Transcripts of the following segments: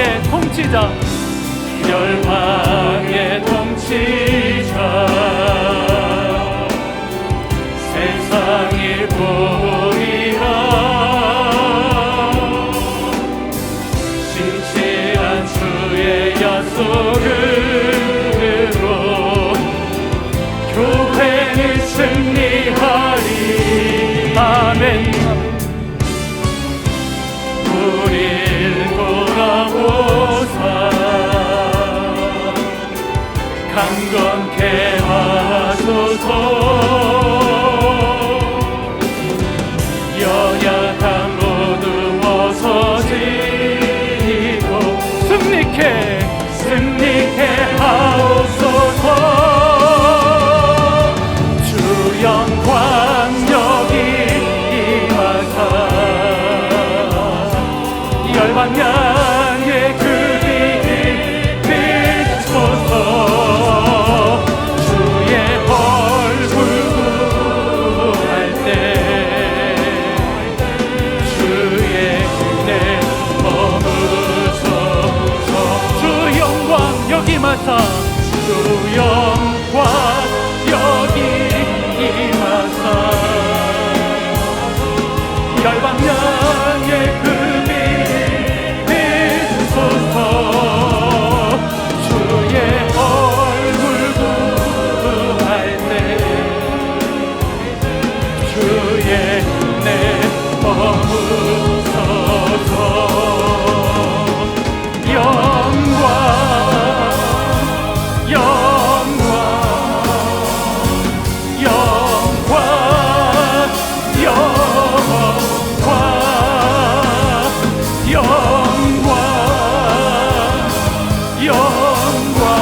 열방의 통치자, 열방의 통치자, 세상을 보이라. 신실한 주의 약속으로 교회는 승리하리. 아멘. 우릴 돌아보사 강건케 하소서. 여야당 모두 벗어지고 승리케 하옵소서. 주 영광 여기 임하사 열방향의 그 빛을 비추소서. 주의 얼굴 구할 때 주의 은혜 머무소서. 주 영광 여기 임하사, 주 영광 여기 임하사 열방향의 그 주의 얼굴 구할 때 주의 은혜 머무소서. 영광 영광 영광 영광 영광 영광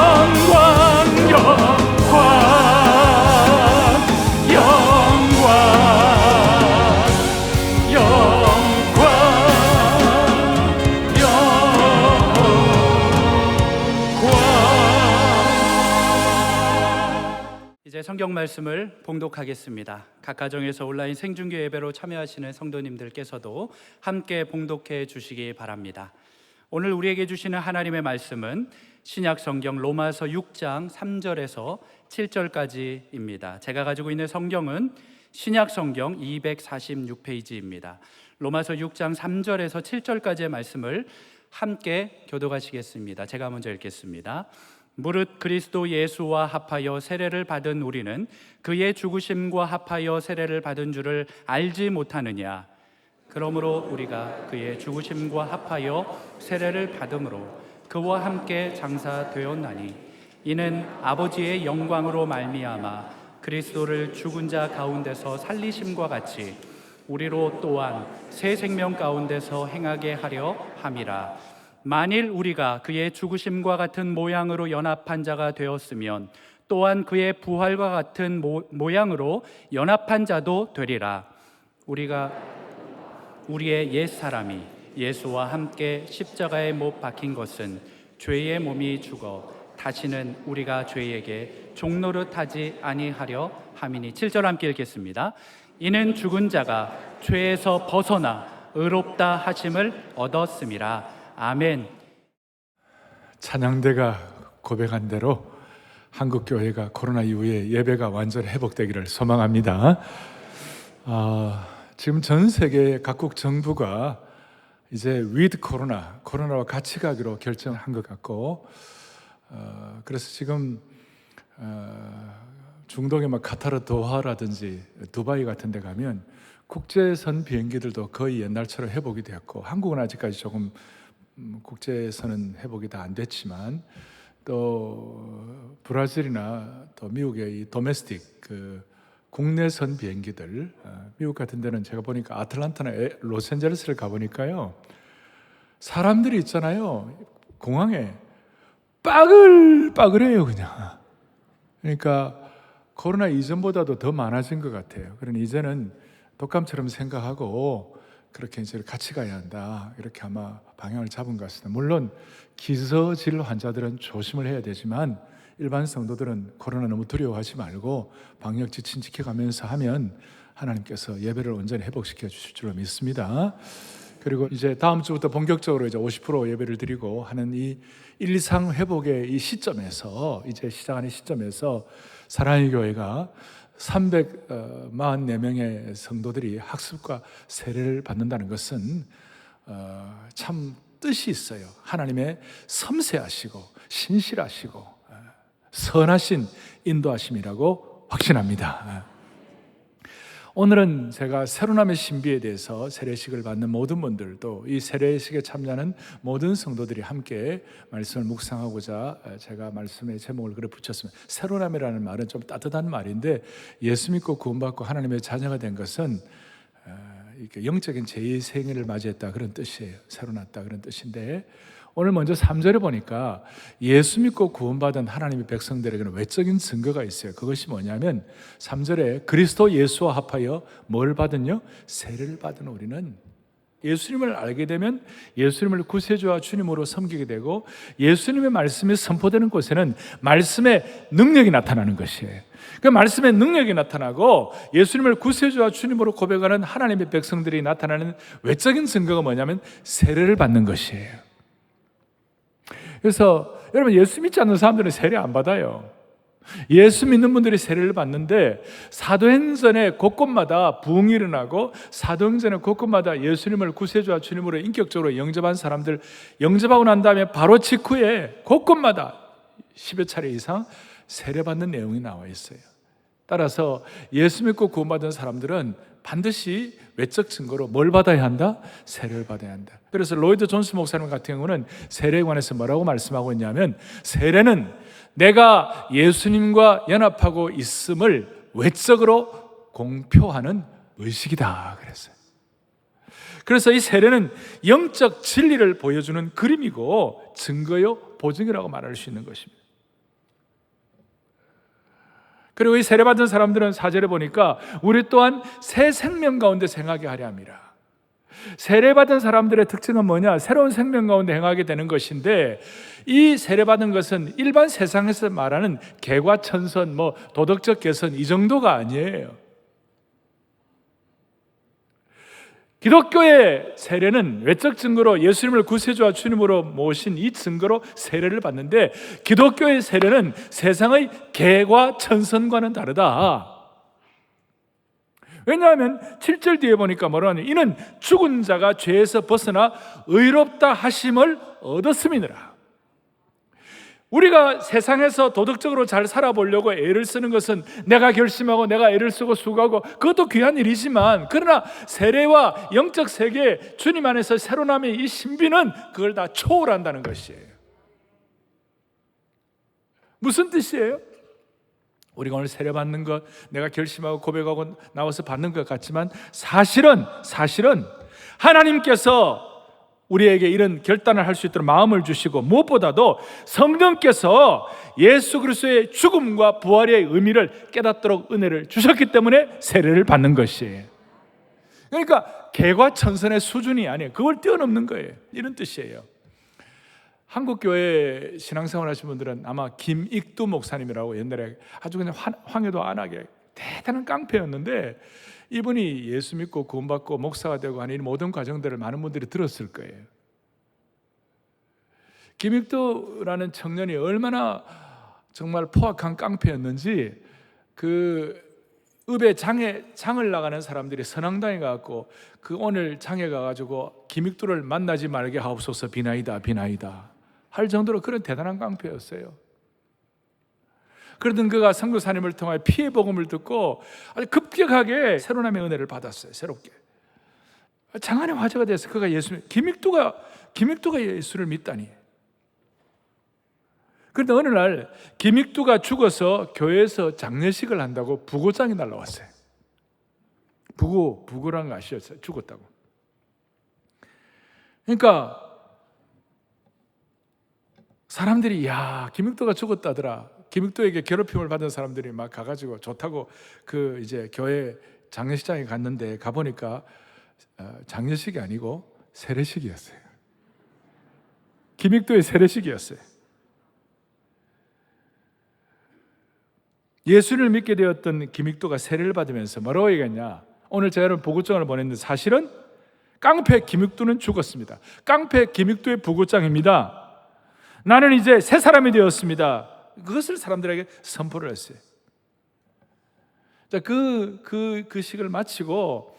영광 영광 영광 이제 성경 말씀을 봉독하겠습니다. 각 가정에서 온라인 생중계 예배로 참여하시는 성도님들께서도 함께 봉독해 주시기 바랍니다. 오늘 우리에게 주시는 하나님의 말씀은 신약 성경 로마서 6장 3절에서 7절까지입니다. 제가 가지고 있는 성경은 신약 성경 246페이지입니다. 로마서 6장 3절에서 7절까지의 말씀을 함께 교독하시겠습니다. 제가 먼저 읽겠습니다. 무릇 그리스도 예수와 합하여 세례를 받은 우리는 그의 죽으심과 합하여 세례를 받은 줄을 알지 못하느냐? 그러므로 우리가 그의 죽으심과 합하여 세례를 받음으로 그와 함께 장사되었나니 이는 아버지의 영광으로 말미암아 그리스도를 죽은 자 가운데서 살리심과 같이 우리로 또한 새 생명 가운데서 행하게 하려 함이라. 만일 우리가 그의 죽으심과 같은 모양으로 연합한 자가 되었으면 또한 그의 부활과 같은 모양으로 연합한 자도 되리라. 우리가 우리의 옛 사람이 예수와 함께 십자가에 못 박힌 것은 죄의 몸이 죽어 다시는 우리가 죄에게 종노릇하지 아니하려 함이니. 7절 함께 읽겠습니다. 이는 죽은 자가 죄에서 벗어나 의롭다 하심을 얻었음이라. 아멘. 찬양대가 고백한 대로 한국교회가 코로나 이후에 예배가 완전히 회복되기를 소망합니다. 지금 전 세계 각국 정부가 이제 with 코로나와 같이 가기로 결정한 것 같고, 그래서 지금 중동의 카타르 도하라든지 두바이 같은 데 가면 국제선 비행기들도 거의 옛날처럼 회복이 되었고, 한국은 아직까지 조금 국제선은 회복이 다 안 됐지만, 또 브라질이나 또 미국의 이 도메스틱 국내선 비행기들, 미국 같은 데는 제가 보니까 아틀란타나 로스앤젤레스를 가보니까요, 사람들이 있잖아요, 공항에 빠글빠글해요 그냥. 그러니까 코로나 이전보다도 더 많아진 것 같아요. 그러니 이제는 독감처럼 생각하고 그렇게 이제 같이 가야 한다, 이렇게 아마 방향을 잡은 것 같습니다. 물론 기저질 환자들은 조심을 해야 되지만 일반 성도들은 코로나 너무 두려워하지 말고 방역 지침 지켜가면서 하면 하나님께서 예배를 온전히 회복시켜 주실 줄로 믿습니다. 그리고 이제 다음 주부터 본격적으로 이제 50% 예배를 드리고 하는 이 일상 회복의 이 시점에서, 이제 시작하는 시점에서 사랑의 교회가 344명의 성도들이 학습과 세례를 받는다는 것은 참 뜻이 있어요. 하나님의 섬세하시고 신실하시고 선하신 인도하심이라고 확신합니다. 오늘은 제가 세로남의 신비에 대해서 세례식을 받는 모든 분들, 또 이 세례식에 참여하는 모든 성도들이 함께 말씀을 묵상하고자 제가 말씀의 제목을 그렇게 붙였습니다. 세로남이라는 말은 좀 따뜻한 말인데, 예수 믿고 구원받고 하나님의 자녀가 된 것은 이렇게 영적인 제2의 생애를 맞이했다, 그런 뜻이에요. 새로 났다, 그런 뜻인데, 오늘 먼저 3절에 보니까 예수 믿고 구원받은 하나님의 백성들에게는 외적인 증거가 있어요. 그것이 뭐냐면 3절에 그리스도 예수와 합하여 뭘 받은요? 세례를 받은 우리는 예수님을 알게 되면 예수님을 구세주와 주님으로 섬기게 되고, 예수님의 말씀이 선포되는 곳에는 말씀의 능력이 나타나는 것이에요. 그 말씀의 능력이 나타나고 예수님을 구세주와 주님으로 고백하는 하나님의 백성들이 나타나는 외적인 증거가 뭐냐면 세례를 받는 것이에요. 그래서 여러분, 예수 믿지 않는 사람들은 세례 안 받아요. 예수 믿는 분들이 세례를 받는데, 사도행전에 곳곳마다 부흥이 일어나고 사도행전에 곳곳마다 예수님을 구세주와 주님으로 인격적으로 영접한 사람들, 영접하고 난 다음에 바로 직후에 곳곳마다 10여 차례 이상 세례받는 내용이 나와 있어요. 따라서 예수 믿고 구원받은 사람들은 반드시 외적 증거로 뭘 받아야 한다? 세례를 받아야 한다. 그래서 로이드 존스 목사님 같은 경우는 세례에 관해서 뭐라고 말씀하고 있냐면, 세례는 내가 예수님과 연합하고 있음을 외적으로 공표하는 의식이다 그랬어요. 그래서 이 세례는 영적 진리를 보여주는 그림이고 증거요 보증이라고 말할 수 있는 것입니다. 그리고 이 세례받은 사람들은 4절에 보니까 우리 또한 새 생명 가운데 행하게 하려 함이라. 세례받은 사람들의 특징은 뭐냐? 새로운 생명 가운데 행하게 되는 것인데, 이 세례받은 것은 일반 세상에서 말하는 개과천선, 도덕적 개선 이 정도가 아니에요. 기독교의 세례는 외적 증거로 예수님을 구세주와 주님으로 모신 이 증거로 세례를 받는데, 기독교의 세례는 세상의 개과천선과는 다르다. 왜냐하면 7절 뒤에 보니까 뭐라 하냐? 이는 죽은 자가 죄에서 벗어나 의롭다 하심을 얻었음이니라. 우리가 세상에서 도덕적으로 잘 살아보려고 애를 쓰는 것은 내가 결심하고 내가 애를 쓰고 수고하고 그것도 귀한 일이지만, 그러나 세례와 영적 세계, 주님 안에서 새로남의 이 신비는 그걸 다 초월한다는 것이에요. 무슨 뜻이에요? 우리가 오늘 세례 받는 것, 내가 결심하고 고백하고 나와서 받는 것 같지만 사실은 하나님께서 우리에게 이런 결단을 할 수 있도록 마음을 주시고, 무엇보다도 성령께서 예수 그리스도의 죽음과 부활의 의미를 깨닫도록 은혜를 주셨기 때문에 세례를 받는 것이에요. 그러니까 개과천선의 수준이 아니에요. 그걸 뛰어넘는 거예요. 이런 뜻이에요. 한국교회 신앙생활 하신 분들은 아마 김익두 목사님이라고 옛날에 아주 그냥 황해도 안하게 대단한 깡패였는데, 이분이 예수 믿고 구원받고 목사가 되고 하는 이 모든 과정들을 많은 분들이 들었을 거예요. 김익두라는 청년이 얼마나 정말 포악한 깡패였는지, 그 읍에 장을 나가는 사람들이 선앙당에 가고 그 오늘 장에 가가지고 김익두를 만나지 말게 하옵소서, 비나이다 할 정도로 그런 대단한 깡패였어요. 그러던 그가 선교사님을 통해 피해 복음을 듣고 아주 급격하게 새로남의 은혜를 받았어요. 새롭게 장안의 화제가 돼서 그가 김익두가 예수를 믿다니. 그런데 어느 날 김익두가 죽어서 교회에서 장례식을 한다고 부고장이 날라왔어요. 부고라는 거 아시죠? 죽었다고. 그러니까 사람들이 야, 김익두가 죽었다더라. 김익두에게 괴롭힘을 받은 사람들이 막 가가지고 좋다고 그 이제 교회 장례식장에 갔는데 가보니까 장례식이 아니고 세례식이었어요. 김익두의 세례식이었어요. 예수를 믿게 되었던 김익도가 세례를 받으면서 뭐라고 얘기했냐? 오늘 제가 여러분 보고장을 보냈는데 사실은 깡패 김익도는 죽었습니다. 깡패 김익도의 부고장입니다. 나는 이제 새 사람이 되었습니다. 그것을 사람들에게 선포를 했어요. 자, 그 식을 마치고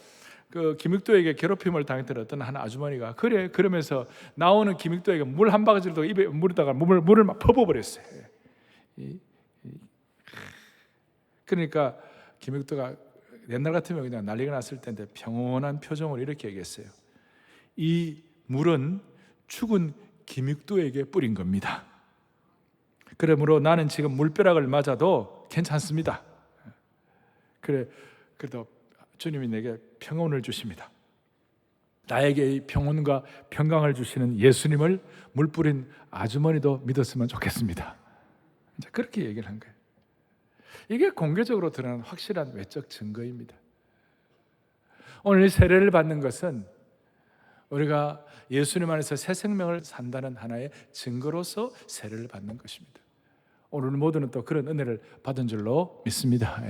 그 김익도에게 괴롭힘을 당했던 어떤 한 아주머니가 그러면서 나오는 김익도에게 물 한 바가지를 더 입에 물에다가 물을 막 퍼부어버렸어요. 그러니까 김익도가 옛날 같으면 그냥 난리가 났을 텐데 평온한 표정으로 이렇게 얘기했어요. 이 물은 죽은 김익도에게 뿌린 겁니다. 그러므로 나는 지금 물벼락을 맞아도 괜찮습니다. 그래도 주님이 내게 평온을 주십니다. 나에게 이 평온과 평강을 주시는 예수님을 물 뿌린 아주머니도 믿었으면 좋겠습니다. 이제 그렇게 얘기를 한 거예요. 이게 공개적으로 드러나는 확실한 외적 증거입니다. 오늘 이 세례를 받는 것은 우리가 예수님 안에서 새 생명을 산다는 하나의 증거로서 세례를 받는 것입니다. 오늘 모두는 또 그런 은혜를 받은 줄로 믿습니다.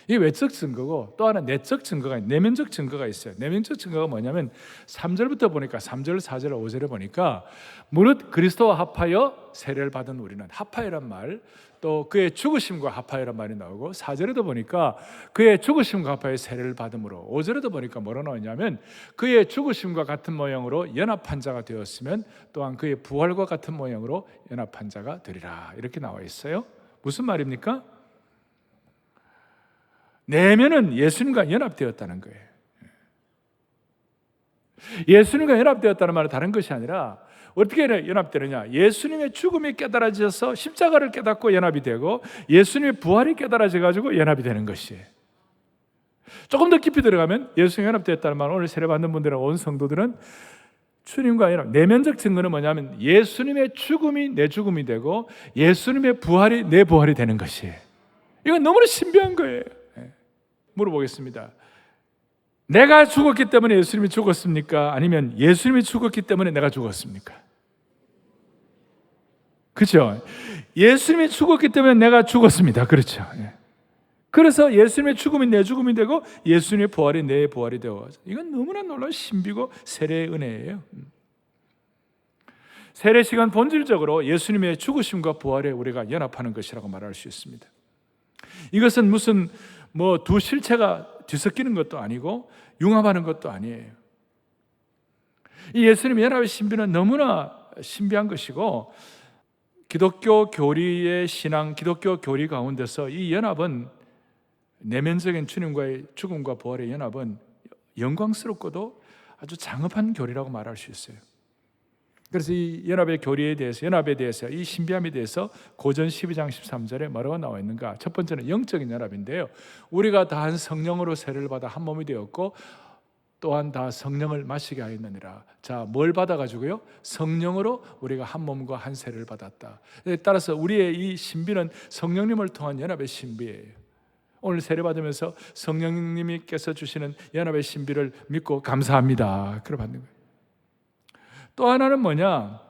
이 외적 증거고 또 하나 내적 증거가 내면적 증거가 있어요. 내면적 증거가 뭐냐면 3절부터 보니까 3절, 4절, 5절에 보니까 무릇 그리스도와 합하여 세례를 받은 우리는, 합하여란 말, 또 그의 죽으심과 합하여란 말이 나오고 4절에도 보니까 그의 죽으심과 합하여 세례를 받음으로, 5절에도 보니까 뭐라 나오냐면 그의 죽으심과 같은 모양으로 연합한 자가 되었으면 또한 그의 부활과 같은 모양으로 연합한 자가 되리라, 이렇게 나와 있어요. 무슨 말입니까? 내면은 예수님과 연합되었다는 거예요. 예수님과 연합되었다는 말은 다른 것이 아니라 어떻게 연합되느냐? 예수님의 죽음이 깨달아져서 십자가를 깨닫고 연합이 되고 예수님의 부활이 깨달아져 가지고 연합이 되는 것이에요. 조금 더 깊이 들어가면 예수님과 연합되었다는 말은 오늘 세례 받는 분들은 온 성도들은 주님과 연합, 내면적 증거는 뭐냐면 예수님의 죽음이 내 죽음이 되고 예수님의 부활이 내 부활이 되는 것이에요. 이건 너무나 신비한 거예요. 물어보겠습니다. 내가 죽었기 때문에 예수님이 죽었습니까? 아니면 예수님이 죽었기 때문에 내가 죽었습니까? 그렇죠? 예수님이 죽었기 때문에 내가 죽었습니다. 그렇죠? 그래서 예수님의 죽음이 내 죽음이 되고 예수님의 부활이 내 부활이 되고, 이건 너무나 놀라운 신비고 세례의 은혜예요. 세례 시간 본질적으로 예수님의 죽으심과 부활에 우리가 연합하는 것이라고 말할 수 있습니다. 이것은 무슨 두 실체가 뒤섞이는 것도 아니고 융합하는 것도 아니에요. 이 예수님의 연합의 신비는 너무나 신비한 것이고, 기독교 교리의 신앙, 기독교 교리 가운데서 이 연합은, 내면적인 주님과의 죽음과 부활의 연합은 영광스럽고도 아주 장엄한 교리라고 말할 수 있어요. 그래서 이 연합의 교리에 대해서, 연합에 대해서, 이 신비함에 대해서 고전 12장 13절에 뭐라고 나와 있는가? 첫 번째는 영적인 연합인데요, 우리가 다 한 성령으로 세례를 받아 한 몸이 되었고 또한 다 성령을 마시게 하였느니라. 자, 뭘 받아가지고요? 성령으로 우리가 한 몸과 한 세례를 받았다. 따라서 우리의 이 신비는 성령님을 통한 연합의 신비예요. 오늘 세례 받으면서 성령님께서 주시는 연합의 신비를 믿고 감사합니다. 그걸 받는 거예요. 또 하나는 뭐냐?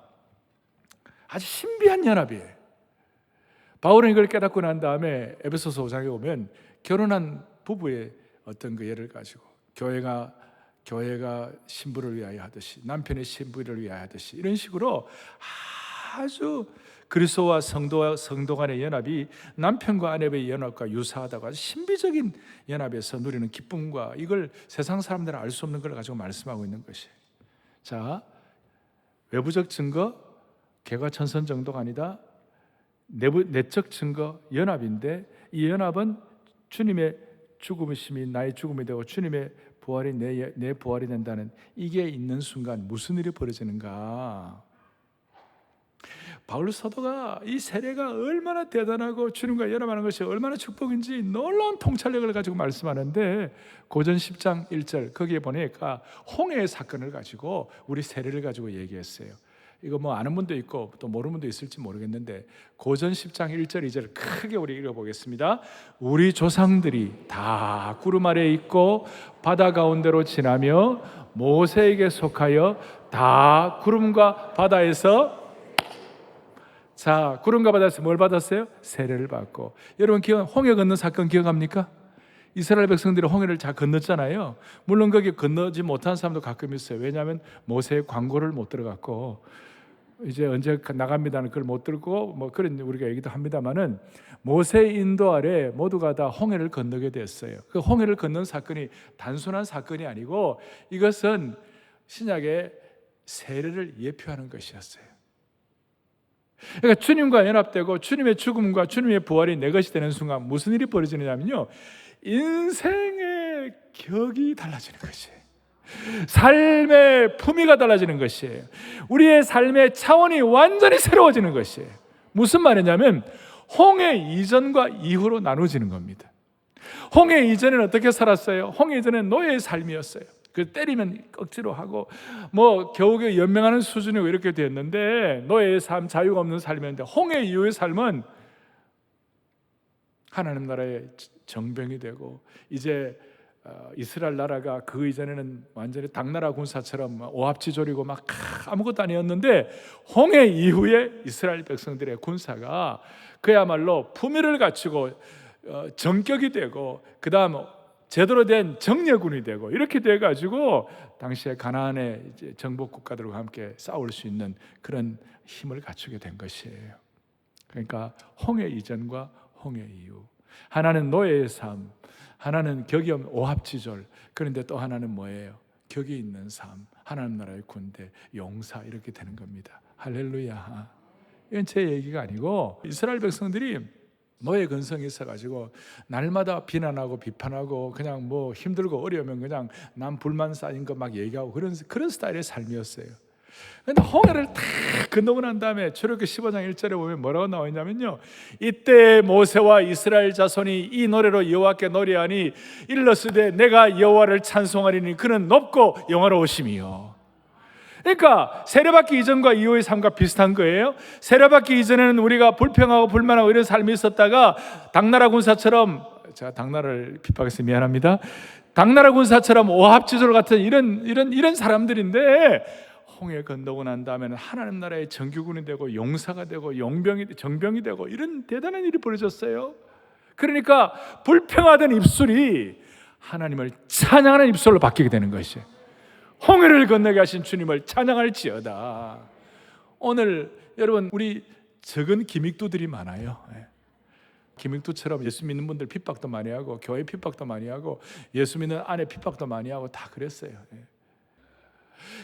아주 신비한 연합이에요. 바울은 이걸 깨닫고 난 다음에 에베소서 5장에 보면 결혼한 부부의 어떤 그 예를 가지고 교회가 신부를 위하여 하듯이, 남편의 신부를 위하여 하듯이, 이런 식으로 아주 그리스도와 성도 간의 연합이 남편과 아내의 연합과 유사하다고, 아주 신비적인 연합에서 누리는 기쁨과, 이걸 세상 사람들은 알 수 없는 걸 가지고 말씀하고 있는 것이에요. 자, 외부적 증거, 개과천선 정도가 아니다. 내적 증거, 연합인데 이 연합은 주님의 죽음이심이 나의 죽음이 되고 주님의 부활이 내 부활이 된다는, 이게 있는 순간 무슨 일이 벌어지는가? 바울 사도가 이 세례가 얼마나 대단하고 주님과 연합하는 것이 얼마나 축복인지 놀라운 통찰력을 가지고 말씀하는데, 고전 10장 1절 거기에 보니까 홍해의 사건을 가지고 우리 세례를 가지고 얘기했어요. 이거 아는 분도 있고 또 모르는 분도 있을지 모르겠는데, 고전 10장 1절 2절 크게 우리 읽어보겠습니다. 우리 조상들이 다 구름 아래에 있고 바다 가운데로 지나며 모세에게 속하여 다 구름과 바다에서 자, 구름과 바다에서 뭘 받았어요? 세례를 받고. 여러분 홍해 건넌 사건 기억합니까? 이스라엘 백성들이 홍해를 잘 건넜잖아요. 물론 거기 건너지 못한 사람도 가끔 있어요. 왜냐하면 모세의 광고를 못 들어갔고, 이제 언제 나갑니다는 그걸 못 들고 뭐 그런 우리가 얘기도 합니다만은, 모세의 인도 아래 모두가 다 홍해를 건너게 됐어요. 그 홍해를 건넌 사건이 단순한 사건이 아니고, 이것은 신약의 세례를 예표하는 것이었어요. 그러니까 주님과 연합되고 주님의 죽음과 주님의 부활이 내 것이 되는 순간 무슨 일이 벌어지느냐면요, 인생의 격이 달라지는 것이에요. 삶의 품위가 달라지는 것이에요. 우리의 삶의 차원이 완전히 새로워지는 것이에요. 무슨 말이냐면 홍해 이전과 이후로 나눠지는 겁니다. 홍해 이전에는 어떻게 살았어요? 홍해 이전에는 노예의 삶이었어요. 그 때리면 억지로 하고 뭐 겨우겨우 연명하는 수준이고 이렇게 됐는데, 노예의 삶, 자유가 없는 삶이었는데, 홍해 이후의 삶은 하나님 나라의 정병이 되고, 이제 이스라엘 나라가 그 이전에는 완전히 당나라 군사처럼 오합지졸이고 막 아무것도 아니었는데, 홍해 이후에 이스라엘 백성들의 군사가 그야말로 품위를 갖추고 정격이 되고, 그 다음 제대로 된 정예군이 되고, 이렇게 돼가지고 당시에 가나안의 이제 정복 국가들과 함께 싸울 수 있는 그런 힘을 갖추게 된 것이에요. 그러니까 홍해 이전과 홍해 이후, 하나는 노예의 삶, 하나는 격이 없는 오합지졸, 그런데 또 하나는 뭐예요? 격이 있는 삶, 하나님 나라의 군대, 용사, 이렇게 되는 겁니다. 할렐루야. 이건 제 얘기가 아니고, 이스라엘 백성들이 노예 근성이 있어가지고 날마다 비난하고 비판하고 그냥 뭐 힘들고 어려우면 그냥 남 불만 쌓인 거 막 얘기하고 그런 스타일의 삶이었어요. 그런데 홍해를 다 건너고 난 다음에 출애굽기 15장 1절에 보면 뭐라고 나와 있냐면요, 이때 모세와 이스라엘 자손이 이 노래로 여호와께 노래하니 일러스되 내가 여호와를 찬송하리니 그는 높고 영화로우심이요. 그러니까 세례받기 이전과 이후의 삶과 비슷한 거예요. 세례받기 이전에는 우리가 불평하고 불만하고 이런 삶이 있었다가, 당나라 군사처럼, 제가 당나라를 핍박해서 미안합니다, 당나라 군사처럼 오합지졸 같은 이런 사람들인데, 홍해 건너고 난 다음에는 하나님 나라의 정규군이 되고 용사가 되고 정병이 되고 이런 대단한 일이 벌어졌어요. 그러니까 불평하던 입술이 하나님을 찬양하는 입술로 바뀌게 되는 것이에요. 홍해를 건너게 하신 주님을 찬양할지어다. 오늘 여러분, 우리 적은 기믹도들이 많아요. 기믹도처럼 예수 믿는 분들 핍박도 많이 하고, 교회 핍박도 많이 하고, 예수 믿는 아내 핍박도 많이 하고 다 그랬어요.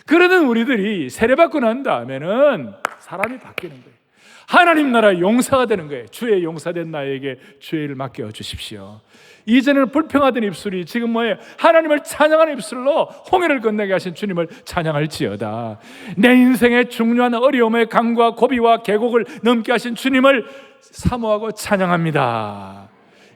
그러던 우리들이 세례받고 난 다음에는 사람이 바뀌는 거예요. 하나님 나라 용사가 되는 거예요. 주의 용사된 나에게 주의 일을 맡겨 주십시오. 이전에는 불평하던 입술이 지금 뭐예요? 하나님을 찬양하는 입술로 홍해를 건너게 하신 주님을 찬양할지어다. 내 인생의 중요한 어려움의 강과 고비와 계곡을 넘게 하신 주님을 사모하고 찬양합니다.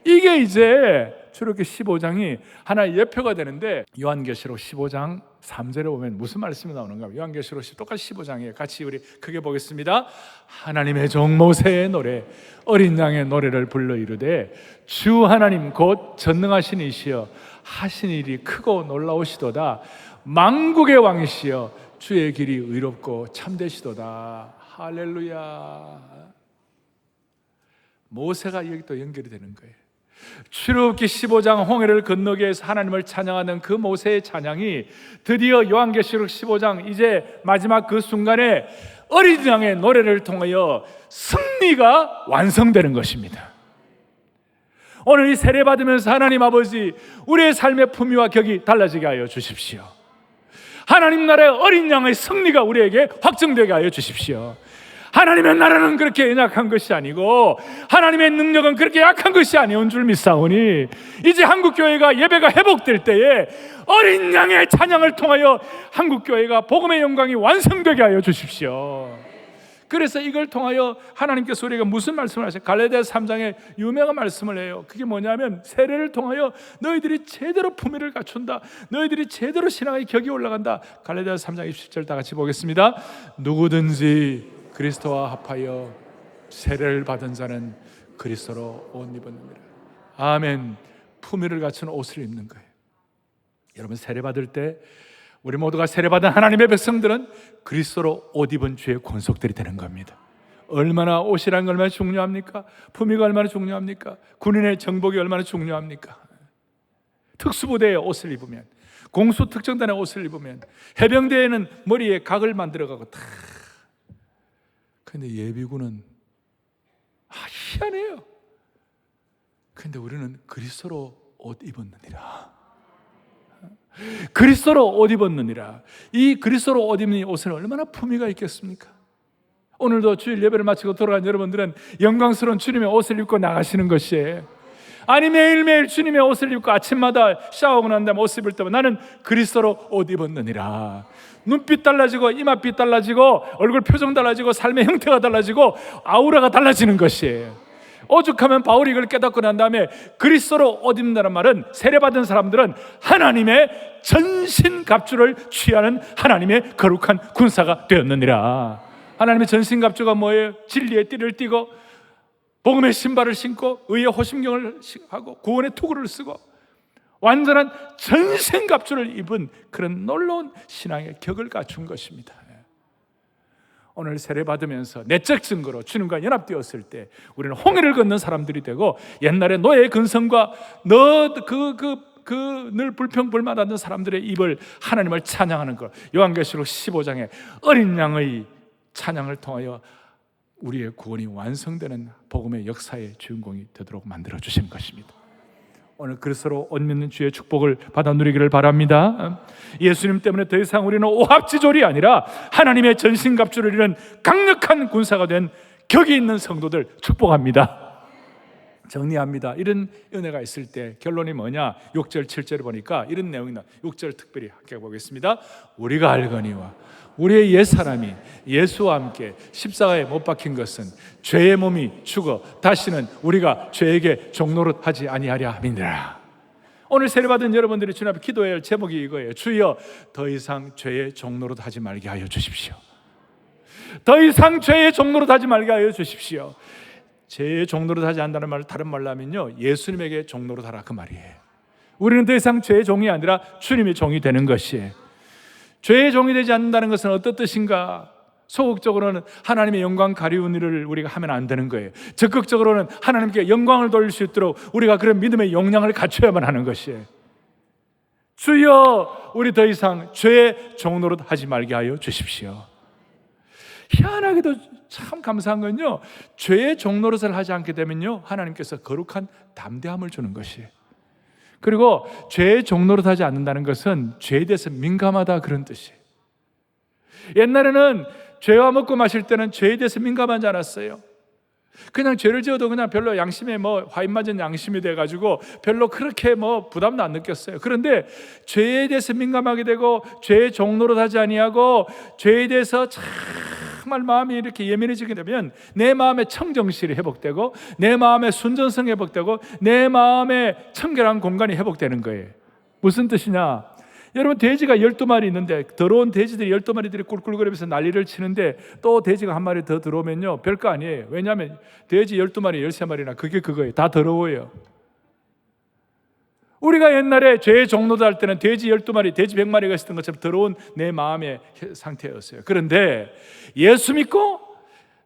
이게 이제 출애굽기 15장이 하나의 예표가 되는데, 요한계시록 15장 3절에 보면 무슨 말씀이 나오는가? 요한계시록 똑같이 15장이에요. 같이 우리 크게 보겠습니다. 하나님의 종 모세의 노래, 어린 양의 노래를 불러 이르되 주 하나님 곧 전능하신 이시여 하신 일이 크고 놀라우시도다. 만국의 왕이시여 주의 길이 의롭고 참되시도다. 할렐루야. 모세가 여기 또 연결이 되는 거예요. 출애굽기 15장 홍해를 건너게 해서 하나님을 찬양하는 그 모세의 찬양이 드디어 요한계시록 15장 이제 마지막 그 순간에 어린 양의 노래를 통하여 승리가 완성되는 것입니다. 오늘 이 세례 받으면서 하나님 아버지, 우리의 삶의 품위와 격이 달라지게 하여 주십시오. 하나님 나라의 어린 양의 승리가 우리에게 확정되게 하여 주십시오. 하나님의 나라는 그렇게 연약한 것이 아니고, 하나님의 능력은 그렇게 약한 것이 아니온 줄 믿사오니, 이제 한국교회가 예배가 회복될 때에 어린 양의 찬양을 통하여 한국교회가 복음의 영광이 완성되게 하여 주십시오. 그래서 이걸 통하여 하나님께서 우리에게 무슨 말씀을 하세요? 갈라디아서 3장에 유명한 말씀을 해요. 그게 뭐냐면, 세례를 통하여 너희들이 제대로 품위를 갖춘다, 너희들이 제대로 신앙의 격이 올라간다. 갈라디아서 3장 27절 다 같이 보겠습니다. 누구든지 그리스도와 합하여 세례를 받은 자는 그리스도로 옷 입었느니라. 아멘. 품위를 갖춘 옷을 입는 거예요. 여러분, 세례 받을 때 우리 모두가 세례 받은 하나님의 백성들은 그리스도로 옷 입은 주의 권속들이 되는 겁니다. 얼마나 옷이라는 게 얼마나 중요합니까? 품위가 얼마나 중요합니까? 군인의 정복이 얼마나 중요합니까? 특수부대의 옷을 입으면, 공수 특정단의 옷을 입으면, 해병대에는 머리에 각을 만들어가고 다. 근데 예비군은 희한해요. 근데 우리는 그리스도로 옷 입었느니라. 그리스도로 옷 입었느니라. 이 그리스도로 옷 입는 옷은 얼마나 품위가 있겠습니까? 오늘도 주일 예배를 마치고 돌아간 여러분들은 영광스러운 주님의 옷을 입고 나가시는 것이에요. 아니 매일매일 주님의 옷을 입고 아침마다 샤워하고 난 다음에 옷을 입을 때면 나는 그리스도로 옷 입었느니라. 눈빛 달라지고 이마빛 달라지고 얼굴 표정 달라지고 삶의 형태가 달라지고 아우라가 달라지는 것이에요. 오죽하면 바울이 이걸 깨닫고 난 다음에 그리스도로 옷 입는다는 말은, 세례받은 사람들은 하나님의 전신갑주를 취하는 하나님의 거룩한 군사가 되었느니라. 하나님의 전신갑주가 뭐예요? 진리의 띠를 띠고 복음의 신발을 신고 의의 호심경을 하고 구원의 투구를 쓰고 완전한 전신갑주를 입은 그런 놀라운 신앙의 격을 갖춘 것입니다. 오늘 세례받으면서 내적 증거로 주님과 연합되었을 때 우리는 홍해를 건넌 사람들이 되고, 옛날에 노예의 근성과 늘 불평불만하던 사람들의 입을 하나님을 찬양하는 것, 요한계시록 15장에 어린 양의 찬양을 통하여 우리의 구원이 완성되는 복음의 역사의 주인공이 되도록 만들어 주신 것입니다. 오늘 그리스도로 옷 입는 주의 축복을 받아 누리기를 바랍니다. 예수님 때문에 더 이상 우리는 오합지졸이 아니라 하나님의 전신갑주를 이루는 강력한 군사가 된 격이 있는 성도들 축복합니다. 정리합니다. 이런 은혜가 있을 때 결론이 뭐냐? 6절 7절을 보니까 이런 내용이 나와요. 6절 특별히 함께 보겠습니다. 우리가 알거니와 우리의 옛사람이 예수와 함께 십자가에 못 박힌 것은 죄의 몸이 죽어 다시는 우리가 죄에게 종노릇 하지 아니하려 함이니라. 오늘 세례받은 여러분들이 주님 앞에 기도해야 할 제목이 이거예요. 주여, 더 이상 죄의 종노릇 하지 말게 하여 주십시오. 더 이상 죄의 종노릇 하지 말게 하여 주십시오. 죄의 종노릇 하지 않는다는 말을 다른 말로 하면요, 예수님에게 종노릇 하라, 그 말이에요. 우리는 더 이상 죄의 종이 아니라 주님의 종이 되는 것이에요. 죄의 종이 되지 않는다는 것은 어떤 뜻인가? 소극적으로는 하나님의 영광 가리운 일을 우리가 하면 안 되는 거예요. 적극적으로는 하나님께 영광을 돌릴 수 있도록 우리가 그런 믿음의 역량을 갖춰야만 하는 것이에요. 주여, 우리 더 이상 죄의 종노릇 하지 말게 하여 주십시오. 희한하게도 참 감사한 건요, 죄의 종노릇을 하지 않게 되면요, 하나님께서 거룩한 담대함을 주는 것이에요. 그리고 죄의 종노릇 하지 않는다는 것은 죄에 대해서 민감하다, 그런 뜻이에요. 옛날에는 죄와 먹고 마실 때는 죄에 대해서 민감하지 않았어요. 그냥 죄를 지어도 그냥 별로 양심에 화인 맞은 양심이 돼가지고 별로 그렇게 부담도 안 느꼈어요. 그런데 죄에 대해서 민감하게 되고 죄의 종노릇 하지 아니하고 죄에 대해서 정말 마음이 이렇게 예민해지게 되면 내 마음의 청정실이 회복되고 내 마음의 순전성이 회복되고 내 마음의 청결한 공간이 회복되는 거예요. 무슨 뜻이냐? 여러분, 돼지가 12마리 있는데 더러운 돼지들이 12마리들이 꿀꿀거리면서 난리를 치는데 또 돼지가 한 마리 더 들어오면요, 별거 아니에요. 왜냐하면 돼지 12마리, 13마리나 그게 그거예요. 다 더러워요. 우리가 옛날에 죄의 종노릇 할 때는 돼지 12마리, 돼지 100마리가 있었던 것처럼 더러운 내 마음의 상태였어요. 그런데 예수 믿고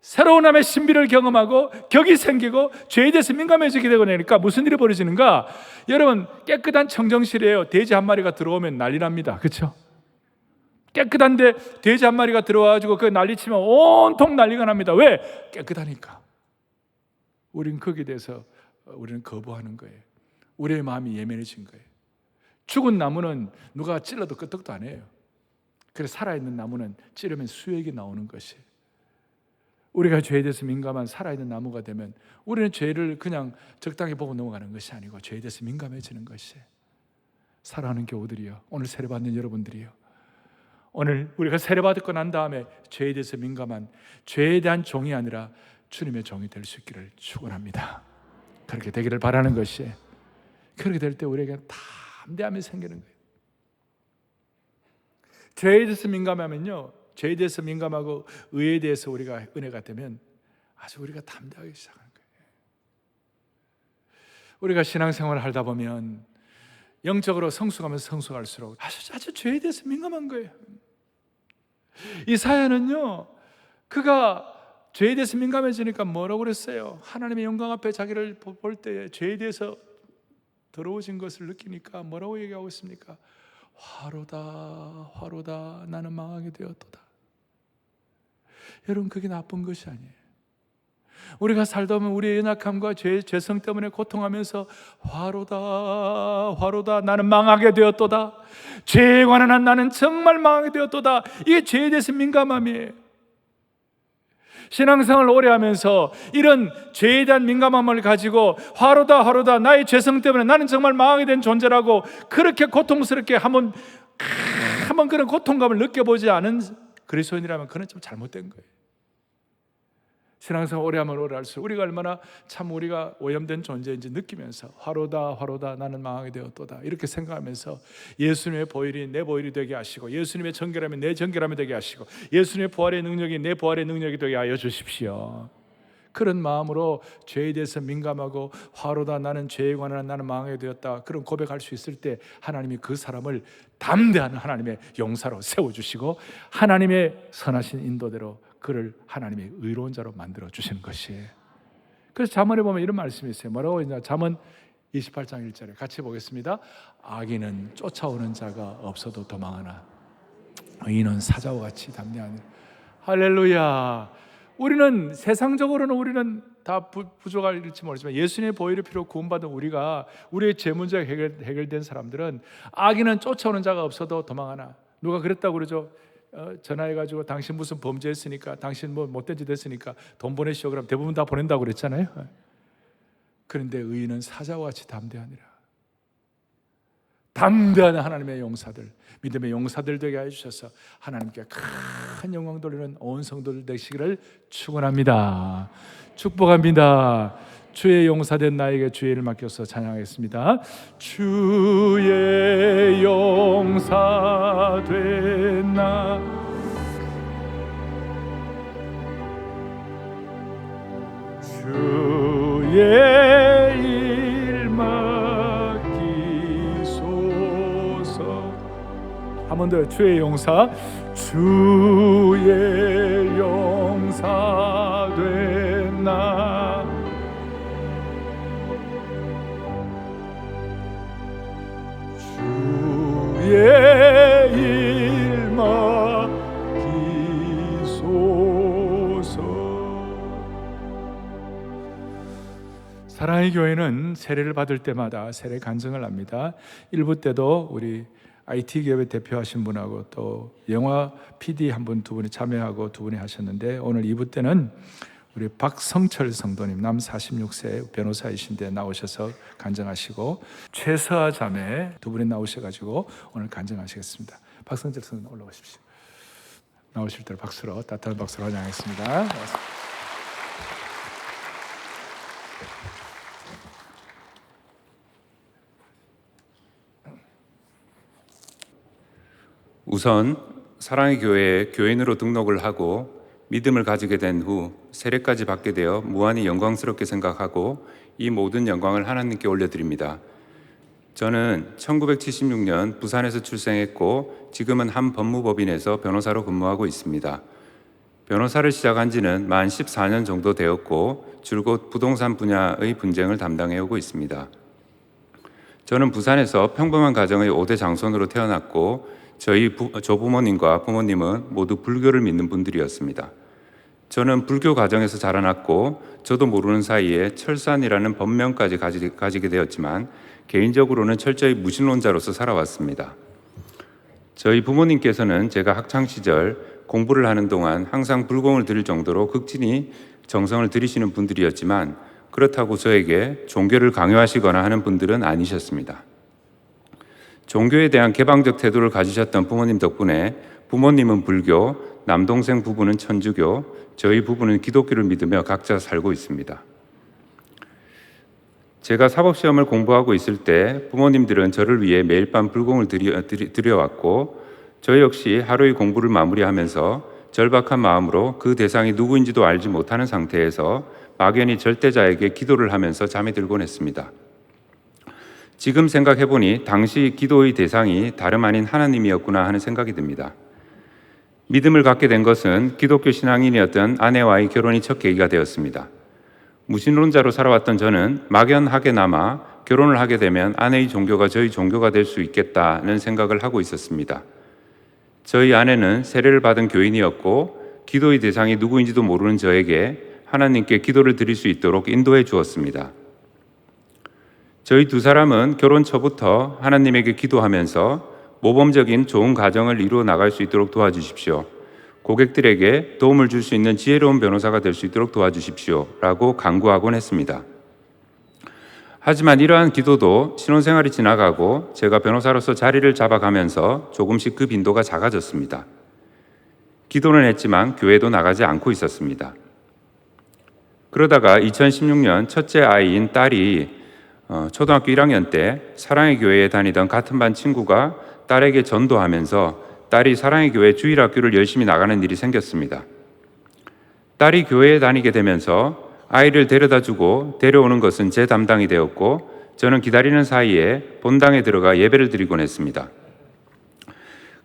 새로운 남의 신비를 경험하고 격이 생기고 죄에 대해서 민감해지게 되고 나니까 무슨 일이 벌어지는가? 여러분, 깨끗한 청정실이에요. 돼지 한 마리가 들어오면 난리 납니다. 그렇죠? 깨끗한데 돼지 한 마리가 들어와가지고 그 난리치면 온통 난리가 납니다. 왜? 깨끗하니까. 우린 거기에 대해서 우리는 거부하는 거예요. 우리의 마음이 예민해진 거예요. 죽은 나무는 누가 찔러도 끄떡도 안 해요. 그래서 살아있는 나무는 찌르면 수액이 나오는 것이에요. 우리가 죄에 대해서 민감한 살아있는 나무가 되면 우리는 죄를 그냥 적당히 보고 넘어가는 것이 아니고 죄에 대해서 민감해지는 것이에요. 사랑하는 교우들이요, 오늘 세례받는 여러분들이요, 오늘 우리가 세례받고 난 다음에 죄에 대해서 민감한, 죄에 대한 종이 아니라 주님의 종이 될 수 있기를 축원합니다. 그렇게 되기를 바라는 것이에요. 그렇게 될 때 우리에게 담대함이 생기는 거예요. 죄에 대해서 민감하면요, 죄에 대해서 민감하고 의에 대해서 우리가 은혜가 되면 아주 우리가 담대하게 시작하는 거예요. 우리가 신앙생활을 하다 보면 영적으로 성숙하면서 성숙할수록 아주 죄에 대해서 민감한 거예요. 이 사연은요, 그가 죄에 대해서 민감해지니까 뭐라고 그랬어요? 하나님의 영광 앞에 자기를 볼 때에 죄에 대해서 더러워진 것을 느끼니까 뭐라고 얘기하고 있습니까? 화로다 화로다 나는 망하게 되었도다. 여러분, 그게 나쁜 것이 아니에요. 우리가 살다 보면 우리의 연약함과 죄성 때문에 고통하면서 화로다 화로다 나는 망하게 되었도다, 죄에 관한 한 나는 정말 망하게 되었도다. 이게 죄에 대해서 민감함이에요. 신앙생활을 오래 하면서 이런 죄에 대한 민감함을 가지고 화로다 화로다 나의 죄성 때문에 나는 정말 망하게 된 존재라고 그렇게 고통스럽게 한번 그런 고통감을 느껴보지 않은 그리스도인이라면 그건 좀 잘못된 거예요. 신앙생활 오래 하면 오래 할수록 우리가 얼마나 참 우리가 오염된 존재인지 느끼면서 화로다 화로다 나는 망하게 되었도다 이렇게 생각하면서 예수님의 보혈이 내 보혈이 되게 하시고 예수님의 정결함이 내 정결함이 되게 하시고 예수님의 부활의 능력이 내 부활의 능력이 되게 하여 주십시오. 그런 마음으로 죄에 대해서 민감하고 화로다 나는 죄에 관한 나는 망하게 되었다 그런 고백할 수 있을 때 하나님이 그 사람을 담대한 하나님의 용사로 세워주시고 하나님의 선하신 인도대로 그를 하나님의 의로운 자로 만들어 주시는 것이에요. 그래서 잠언에 보면 이런 말씀이 있어요. 뭐라고 했냐? 잠언 28장 1절에 같이 보겠습니다. 악인은 쫓아오는 자가 없어도 도망하나 의인은 사자와 같이 담대하니. 할렐루야. 우리는 세상적으로는 우리는 다 부족할지 모르지만 예수님의 보혈의 피로 구원받은 우리가 우리의 죄 문제가 해결된 사람들은 악인은 쫓아오는 자가 없어도 도망하나. 누가 그랬다고 그러죠? 전화해가지고 당신 무슨 범죄했으니까 당신 뭐 못된 짓 했으니까 돈 보내시오. 그럼 대부분 다 보낸다고 그랬잖아요. 그런데 의인은 사자와 같이 담대하니라. 담대한 하나님의 용사들, 믿음의 용사들 되게 해주셔서 하나님께 큰 영광 돌리는 온 성도들 되시기를 축원합니다. 축복합니다. 주의 용사된 나에게 주의 일을 맡겨서 찬양하겠습니다. 주의 용사된 나 주의 일 맡기소서. 한 번 더. 주의 용사, 주의 용사된 나 주의 일 맡기소서. 사랑의 교회는 세례를 받을 때마다 세례 간증을 합니다. 1부 때도 우리 IT 기업에 대표하신 분하고 또 영화 PD 한 분, 두 분이 참여하고 두 분이 하셨는데 오늘 2부 때는 우리 박성철 성도님 남 46세 변호사이신데 나오셔서 간증하시고 최서아 자매 두 분이 나오셔가지고 오늘 간증하시겠습니다. 박성철 성도님 올라오십시오. 나오실 때 박수로 따뜻한 박수로 환영하겠습니다. 우선 사랑의 교회에 교인으로 등록을 하고 믿음을 가지게 된 후 세례까지 받게 되어 무한히 영광스럽게 생각하고 이 모든 영광을 하나님께 올려드립니다. 저는 1976년 부산에서 출생했고 지금은 한 법무법인에서 변호사로 근무하고 있습니다. 변호사를 시작한 지는 만 14년 정도 되었고 줄곧 부동산 분야의 분쟁을 담당해 오고 있습니다. 저는 부산에서 평범한 가정의 5대 장손으로 태어났고 저희 조부모님과 부모님은 모두 불교를 믿는 분들이었습니다. 저는 불교 가정에서 자라났고 저도 모르는 사이에 철산이라는 법명까지 가지게 되었지만 개인적으로는 철저히 무신론자로서 살아왔습니다. 저희 부모님께서는 제가 학창시절 공부를 하는 동안 항상 불공을 드릴 정도로 극진히 정성을 들이시는 분들이었지만 그렇다고 저에게 종교를 강요하시거나 하는 분들은 아니셨습니다. 종교에 대한 개방적 태도를 가지셨던 부모님 덕분에 부모님은 불교, 남동생 부부는 천주교, 저희 부부는 기독교를 믿으며 각자 살고 있습니다. 제가 사법시험을 공부하고 있을 때 부모님들은 저를 위해 매일 밤 불공을 드려왔고 저 역시 하루의 공부를 마무리하면서 절박한 마음으로 그 대상이 누구인지도 알지 못하는 상태에서 막연히 절대자에게 기도를 하면서 잠이 들곤 했습니다. 지금 생각해보니 당시 기도의 대상이 다름 아닌 하나님이었구나 하는 생각이 듭니다. 믿음을 갖게 된 것은 기독교 신앙인이었던 아내와의 결혼이 첫 계기가 되었습니다. 무신론자로 살아왔던 저는 막연하게나마 결혼을 하게 되면 아내의 종교가 저희 종교가 될 수 있겠다는 생각을 하고 있었습니다. 저희 아내는 세례를 받은 교인이었고 기도의 대상이 누구인지도 모르는 저에게 하나님께 기도를 드릴 수 있도록 인도해 주었습니다. 저희 두 사람은 결혼 초부터 하나님에게 기도하면서 모범적인 좋은 가정을 이루어 나갈 수 있도록 도와주십시오. 고객들에게 도움을 줄 수 있는 지혜로운 변호사가 될 수 있도록 도와주십시오. 라고 간구하곤 했습니다. 하지만 이러한 기도도 신혼생활이 지나가고 제가 변호사로서 자리를 잡아가면서 조금씩 그 빈도가 작아졌습니다. 기도는 했지만 교회도 나가지 않고 있었습니다. 그러다가 2016년 첫째 아이인 딸이 초등학교 1학년 때 사랑의 교회에 다니던 같은 반 친구가 딸에게 전도하면서 딸이 사랑의 교회 주일학교를 열심히 나가는 일이 생겼습니다. 딸이 교회에 다니게 되면서 아이를 데려다주고 데려오는 것은 제 담당이 되었고 저는 기다리는 사이에 본당에 들어가 예배를 드리곤 했습니다.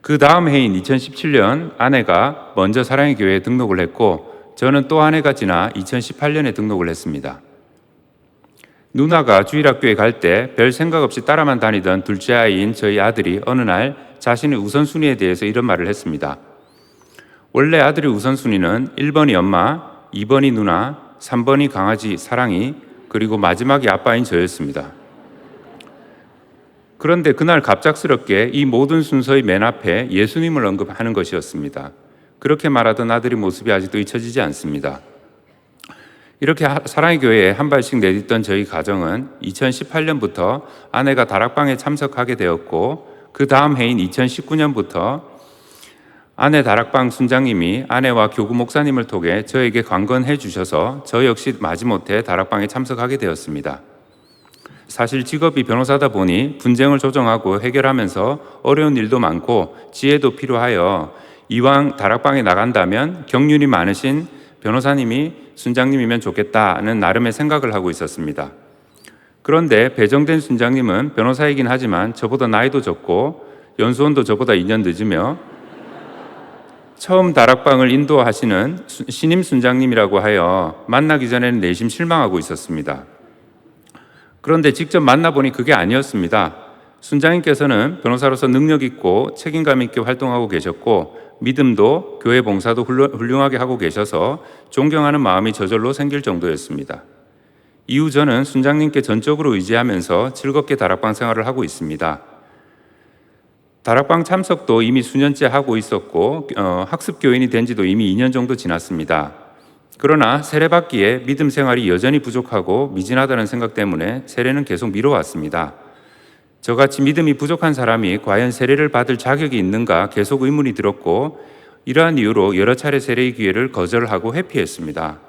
그 다음 해인 2017년 아내가 먼저 사랑의 교회에 등록을 했고 저는 또 한 해가 지나 2018년에 등록을 했습니다. 누나가 주일학교에 갈 때 별 생각 없이 따라만 다니던 둘째 아이인 저희 아들이 어느 날 자신의 우선순위에 대해서 이런 말을 했습니다. 원래 아들의 우선순위는 1번이 엄마, 2번이 누나, 3번이 강아지 사랑이, 그리고 마지막이 아빠인 저였습니다. 그런데 그날 갑작스럽게 이 모든 순서의 맨 앞에 예수님을 언급하는 것이었습니다. 그렇게 말하던 아들의 모습이 아직도 잊혀지지 않습니다. 이렇게 사랑의 교회에 한 발씩 내딛던 저희 가정은 2018년부터 아내가 다락방에 참석하게 되었고 그 다음 해인 2019년부터 아내 다락방 순장님이 아내와 교구 목사님을 통해 저에게 관건해 주셔서 저 역시 마지못해 다락방에 참석하게 되었습니다. 사실 직업이 변호사다 보니 분쟁을 조정하고 해결하면서 어려운 일도 많고 지혜도 필요하여 이왕 다락방에 나간다면 경륜이 많으신 변호사님이 순장님이면 좋겠다는 나름의 생각을 하고 있었습니다. 그런데 배정된 순장님은 변호사이긴 하지만 저보다 나이도 적고 연수원도 저보다 2년 늦으며 처음 다락방을 인도하시는 신임 순장님이라고 하여 만나기 전에는 내심 실망하고 있었습니다. 그런데 직접 만나보니 그게 아니었습니다. 순장님께서는 변호사로서 능력 있고 책임감 있게 활동하고 계셨고 믿음도 교회 봉사도 훌륭하게 하고 계셔서 존경하는 마음이 저절로 생길 정도였습니다. 이후 저는 순장님께 전적으로 의지하면서 즐겁게 다락방 생활을 하고 있습니다. 다락방 참석도 이미 수년째 하고 있었고 학습교인이 된 지도 이미 2년 정도 지났습니다. 그러나 세례받기에 믿음 생활이 여전히 부족하고 미진하다는 생각 때문에 세례는 계속 미뤄왔습니다. 저같이 믿음이 부족한 사람이 과연 세례를 받을 자격이 있는가 계속 의문이 들었고 이러한 이유로 여러 차례 세례의 기회를 거절하고 회피했습니다.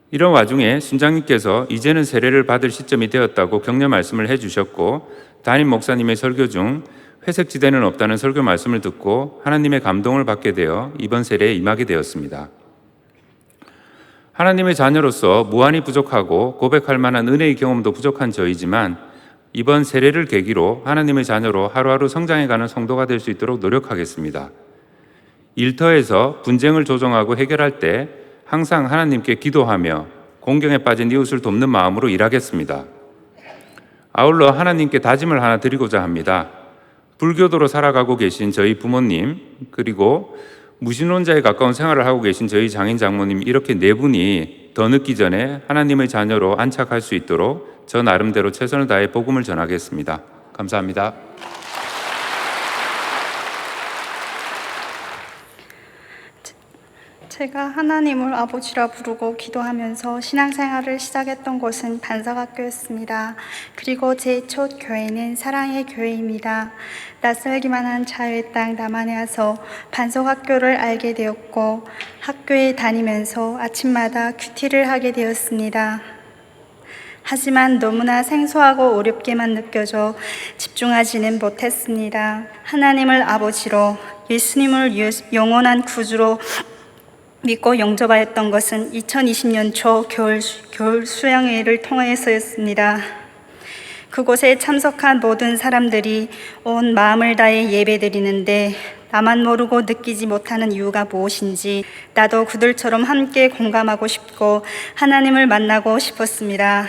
이런 와중에 순장님께서 이제는 세례를 받을 시점이 되었다고 격려 말씀을 해주셨고 담임 목사님의 설교 중 회색 지대는 없다는 설교 말씀을 듣고 하나님의 감동을 받게 되어 이번 세례에 임하게 되었습니다. 하나님의 자녀로서 무한히 부족하고 고백할 만한 은혜의 경험도 부족한 저이지만 이번 세례를 계기로 하나님의 자녀로 하루하루 성장해가는 성도가 될 수 있도록 노력하겠습니다. 일터에서 분쟁을 조정하고 해결할 때 항상 하나님께 기도하며 공경에 빠진 이웃을 돕는 마음으로 일하겠습니다. 아울러 하나님께 다짐을 하나 드리고자 합니다. 불교도로 살아가고 계신 저희 부모님 그리고 무신론자에 가까운 생활을 하고 계신 저희 장인 장모님 이렇게 네 분이 더 늦기 전에 하나님의 자녀로 안착할 수 있도록 저 나름대로 최선을 다해 복음을 전하겠습니다. 감사합니다. 제가 하나님을 아버지라 부르고 기도하면서 신앙생활을 시작했던 곳은 반석학교였습니다. 그리고 제 첫 교회는 사랑의 교회입니다. 낯설기만 한 자유의 땅 남한에 와서 반석학교를 알게 되었고 학교에 다니면서 아침마다 큐티를 하게 되었습니다. 하지만 너무나 생소하고 어렵게만 느껴져 집중하지는 못했습니다. 하나님을 아버지로 예수님을 영원한 구주로 믿고 영접하였던 것은 2020년 초 겨울 수양회를 통하여서였습니다. 그곳에 참석한 모든 사람들이 온 마음을 다해 예배드리는데 나만 모르고 느끼지 못하는 이유가 무엇인지 나도 그들처럼 함께 공감하고 싶고 하나님을 만나고 싶었습니다.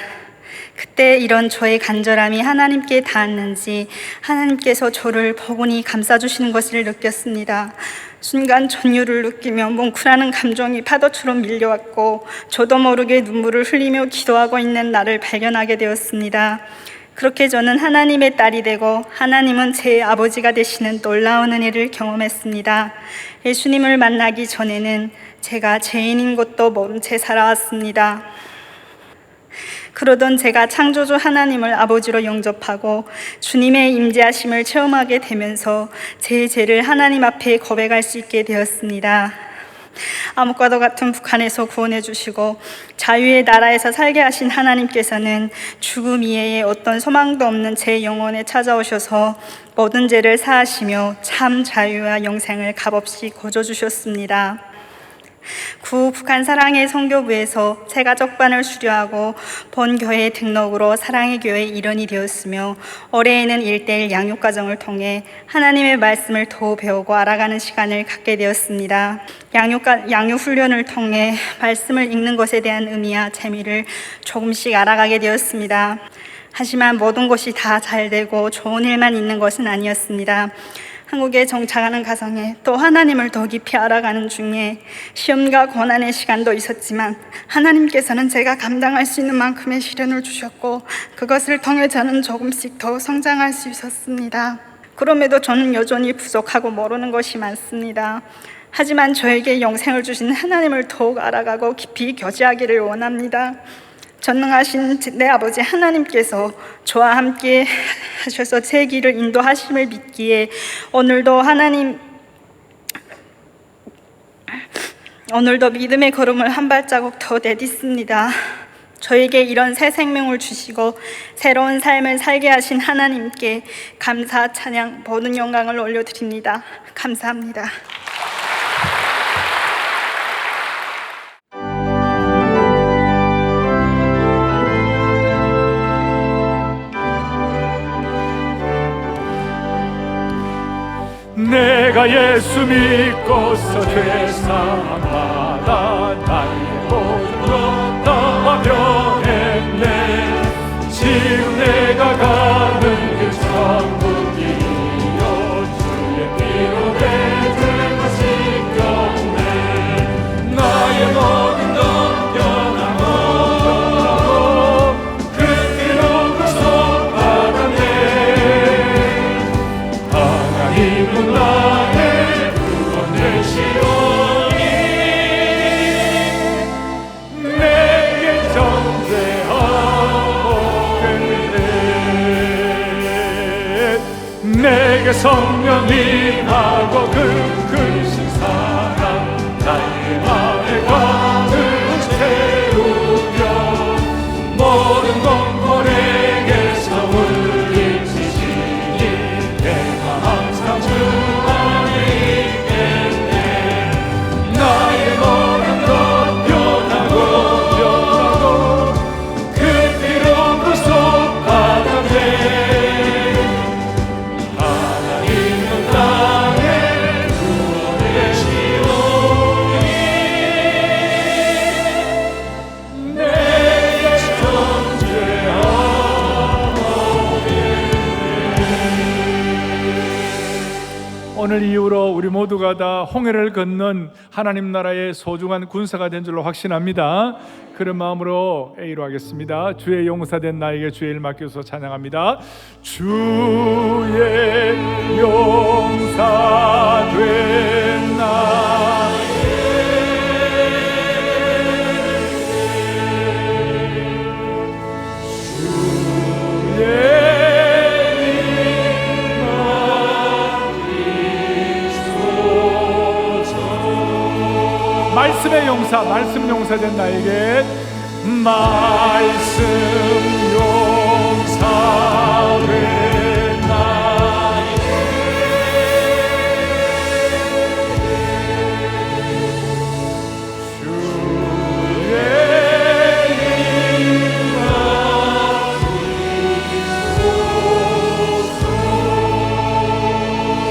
그때 이런 저의 간절함이 하나님께 닿았는지 하나님께서 저를 버거니 감싸주시는 것을 느꼈습니다. 순간 전율을 느끼며 뭉클하는 감정이 파도처럼 밀려왔고 저도 모르게 눈물을 흘리며 기도하고 있는 나를 발견하게 되었습니다. 그렇게 저는 하나님의 딸이 되고 하나님은 제 아버지가 되시는 놀라운 은혜를 경험했습니다. 예수님을 만나기 전에는 제가 죄인인 것도 모른 채 살아왔습니다. 그러던 제가 창조주 하나님을 아버지로 영접하고 주님의 임재하심을 체험하게 되면서 제 죄를 하나님 앞에 고백할 수 있게 되었습니다. 암흑과도 같은 북한에서 구원해 주시고 자유의 나라에서 살게 하신 하나님께서는 죽음 이외에 어떤 소망도 없는 제 영혼에 찾아오셔서 모든 죄를 사하시며 참 자유와 영생을 값없이 거저 주셨습니다. 구 북한 사랑의 선교부에서 새가족반을 수료하고 본교회 등록으로 사랑의 교회 일원이 되었으며 올해에는 1:1 양육과정을 통해 하나님의 말씀을 더 배우고 알아가는 시간을 갖게 되었습니다. 양육훈련을 통해 말씀을 읽는 것에 대한 의미와 재미를 조금씩 알아가게 되었습니다. 하지만 모든 것이 다 잘되고 좋은 일만 있는 것은 아니었습니다. 한국에 정착하는 가정에 또 하나님을 더 깊이 알아가는 중에 시험과 고난의 시간도 있었지만 하나님께서는 제가 감당할 수 있는 만큼의 시련을 주셨고 그것을 통해 저는 조금씩 더 성장할 수 있었습니다. 그럼에도 저는 여전히 부족하고 모르는 것이 많습니다. 하지만 저에게 영생을 주신 하나님을 더욱 알아가고 깊이 교제하기를 원합니다. 전능하신 내 아버지 하나님께서 저와 함께 하셔서 제 길을 인도하심을 믿기에 오늘도 믿음의 걸음을 한 발자국 더 내딛습니다. 저에게 이런 새 생명을 주시고 새로운 삶을 살게 하신 하나님께 감사, 찬양, 모든 영광을 올려드립니다. 감사합니다. 내가 예수 믿고서 죄사함 받아 나의 모든 다 변했네. 지금 내가 가는 길 천국이요 주의 피로 내 죄가 씻겼네. 나의 모든 것 변하고 그 피로 구속받았네. 하나님은 나의 구원 되시오니 내게 정죄하고 내게 성령 임하고 그 크신 사랑 나의 맘에 가득 채우며 모든 공포에게서 물리치시니 내가 항상 주 안에 있겠네. 나의 모든 것 변하고 그 피로 구속받았네. 하나님은 나의 구원 되시오니 내게 정죄하오니. 오늘 이후로 우리 모두가 다 홍해를 건넌 하나님 나라의 소중한 군사가 된 줄로 확신합니다. 그런 마음으로 A로 하겠습니다. 주의 용사된 나에게 주의 일 맡겨서 찬양합니다. 주의 용사된 나에게 주의 말씀의 용사, 말씀 용사된 나에게 말씀 용사된 나에게 주의 임하시소서.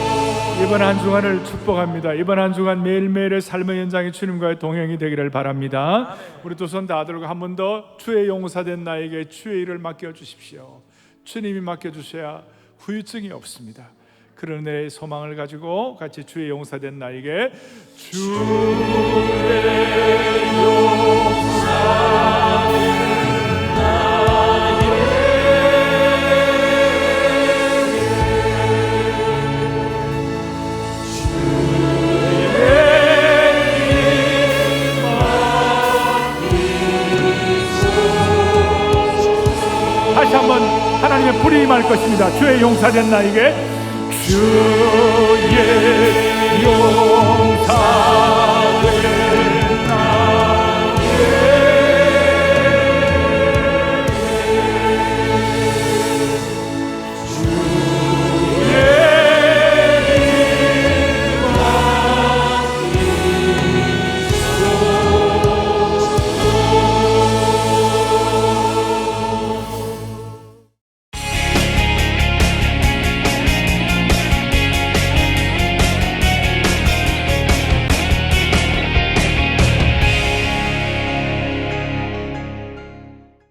이 이번 한 주간을 축복합니다. 이번 한 주간 매일매일의 삶의 현장이 주님과의 동행이 되기를 바랍니다. 우리 두 손 다 들고 한 번 더 주의 용사된 나에게 주의 일을 맡겨주십시오. 주님이 맡겨주셔야 후유증이 없습니다. 그런 내 소망을 가지고 같이 주의 용사된 나에게 주의 다시 한번 하나님의 불이 임할 것입니다. 주의 용사된 나에게 주의